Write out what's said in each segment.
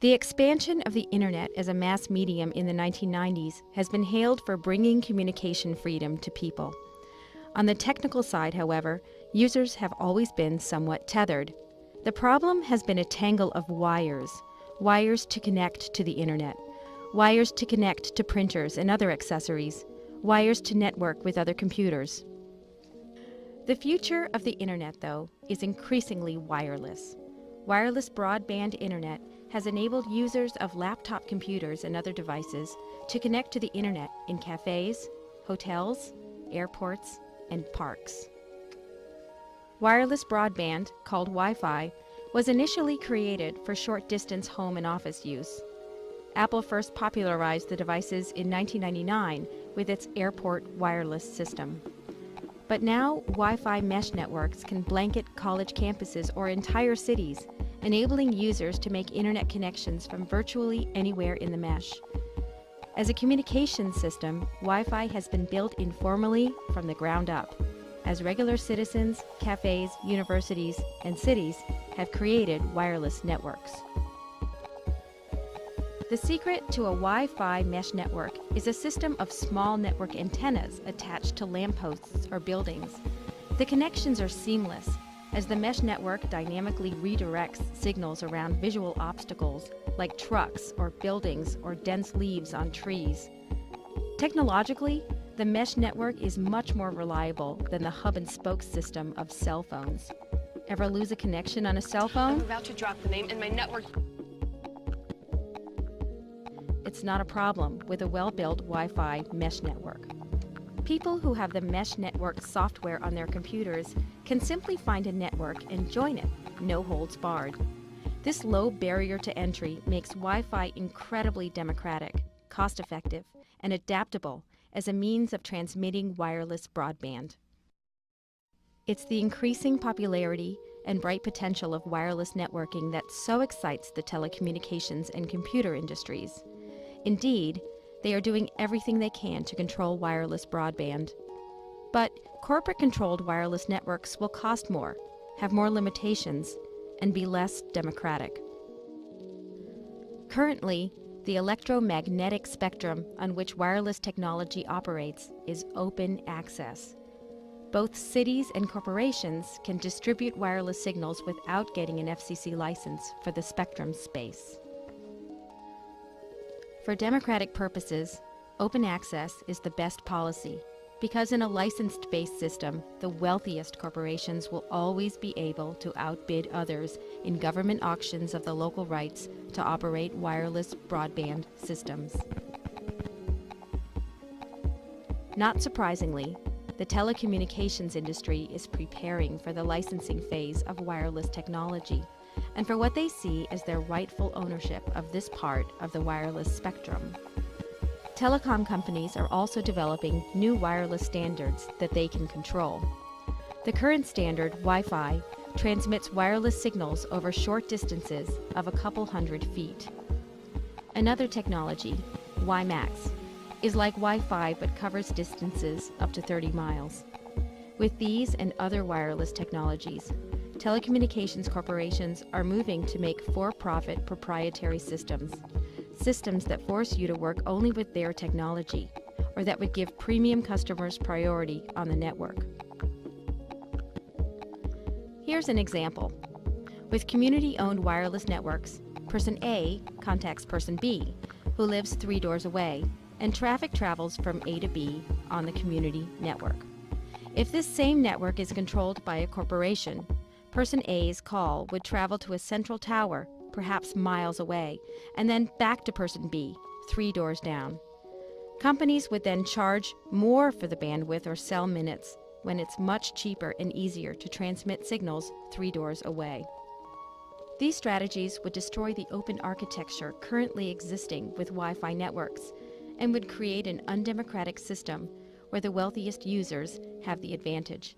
The expansion of the Internet as a mass medium in the 1990s has been hailed for bringing communication freedom to people. On the technical side, however, users have always been somewhat tethered. The problem has been a tangle of wires to connect to the Internet, wires to connect to printers and other accessories, wires to network with other computers. The future of the Internet, though, is increasingly wireless. Wireless broadband Internet has enabled users of laptop computers and other devices to connect to the Internet in cafes, hotels, airports, and parks. Wireless broadband, called Wi-Fi, was initially created for short-distance home and office use. Apple first popularized the devices in 1999 with its airport wireless system. But now, Wi-Fi mesh networks can blanket college campuses or entire cities, enabling users to make Internet connections from virtually anywhere in the mesh. As a communications system, Wi-Fi has been built informally from the ground up, as regular citizens, cafes, universities, and cities have created wireless networks. The secret to a Wi-Fi mesh network is a system of small network antennas attached to lampposts or buildings. The connections are seamless, as the mesh network dynamically redirects signals around visual obstacles like trucks or buildings or dense leaves on trees. Technologically, the mesh network is much more reliable than the hub and spoke system of cell phones. Ever lose a connection on a cell phone? I'm about to drop the name and my network. It's not a problem with a well-built Wi-Fi mesh network. People who have the mesh network software on their computers can simply find a network and join it, no holds barred. This low barrier to entry makes Wi-Fi incredibly democratic, cost-effective, and adaptable as a means of transmitting wireless broadband. It's the increasing popularity and bright potential of wireless networking that so excites the telecommunications and computer industries. Indeed, they are doing everything they can to control wireless broadband. But corporate-controlled wireless networks will cost more, have more limitations, and be less democratic. Currently, the electromagnetic spectrum on which wireless technology operates is open access. Both cities and corporations can distribute wireless signals without getting an FCC license for the spectrum space. For democratic purposes, open access is the best policy, because in a licensed-based system, the wealthiest corporations will always be able to outbid others in government auctions of the local rights to operate wireless broadband systems. Not surprisingly, the telecommunications industry is preparing for the licensing phase of wireless technology, and for what they see as their rightful ownership of this part of the wireless spectrum. Telecom companies are also developing new wireless standards that they can control. The current standard, Wi-Fi, transmits wireless signals over short distances of a couple hundred feet. Another technology, WiMAX, is like Wi-Fi but covers distances up to 30 miles. With these and other wireless technologies, telecommunications corporations are moving to make for-profit proprietary systems that force you to work only with their technology, or that would give premium customers priority on the network. Here's an example. With community-owned wireless networks, person A contacts person B, who lives 3 doors away, and traffic travels from A to B on the community network. If this same network is controlled by a corporation, person A's call would travel to a central tower, perhaps miles away, and then back to person B, 3 doors down. Companies would then charge more for the bandwidth or cell minutes when it's much cheaper and easier to transmit signals 3 doors away. These strategies would destroy the open architecture currently existing with Wi-Fi networks and would create an undemocratic system where the wealthiest users have the advantage.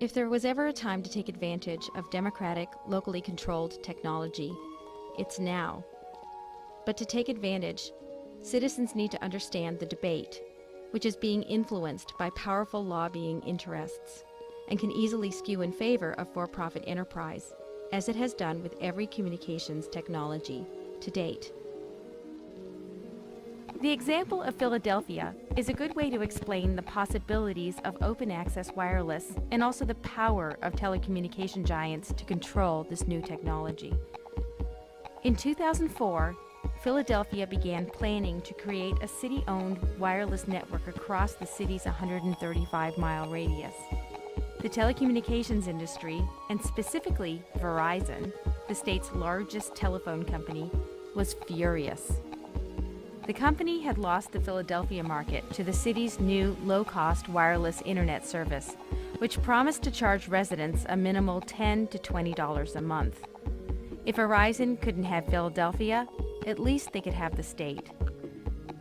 If there was ever a time to take advantage of democratic, locally controlled technology, it's now. But to take advantage, citizens need to understand the debate, which is being influenced by powerful lobbying interests and can easily skew in favor of for-profit enterprise, as it has done with every communications technology to date. The example of Philadelphia is a good way to explain the possibilities of open access wireless and also the power of telecommunication giants to control this new technology. In 2004, Philadelphia began planning to create a city-owned wireless network across the city's 135-mile radius. The telecommunications industry, and specifically Verizon, the state's largest telephone company, was furious. The company had lost the Philadelphia market to the city's new low-cost wireless internet service, which promised to charge residents a minimal $10 to $20 a month. If Verizon couldn't have Philadelphia, at least they could have the state.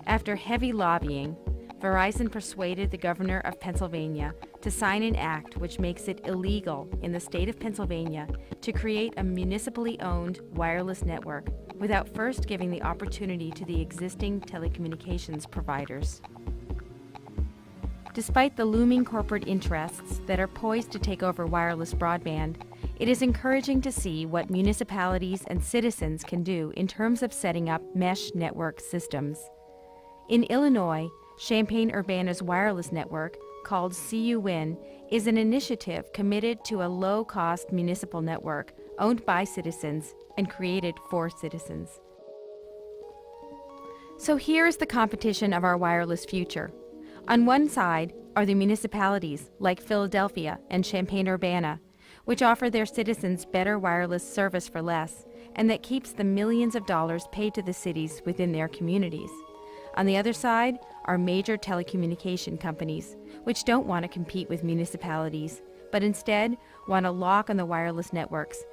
After heavy lobbying, Verizon persuaded the governor of Pennsylvania to sign an act which makes it illegal in the state of Pennsylvania to create a municipally owned wireless network without first giving the opportunity to the existing telecommunications providers. Despite the looming corporate interests that are poised to take over wireless broadband, it is encouraging to see what municipalities and citizens can do in terms of setting up mesh network systems. In Illinois, Champaign-Urbana's wireless network, called CUWIN, is an initiative committed to a low-cost municipal network owned by citizens and created for citizens. So here is the competition of our wireless future. On one side are the municipalities like Philadelphia and Champaign-Urbana, which offer their citizens better wireless service for less, and that keeps the millions of dollars paid to the cities within their communities. On the other side are major telecommunication companies, which don't want to compete with municipalities, but instead want a lock on the wireless networks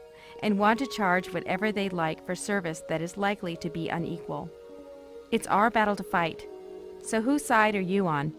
and want to charge whatever they like for service that is likely to be unequal. It's our battle to fight. So whose side are you on?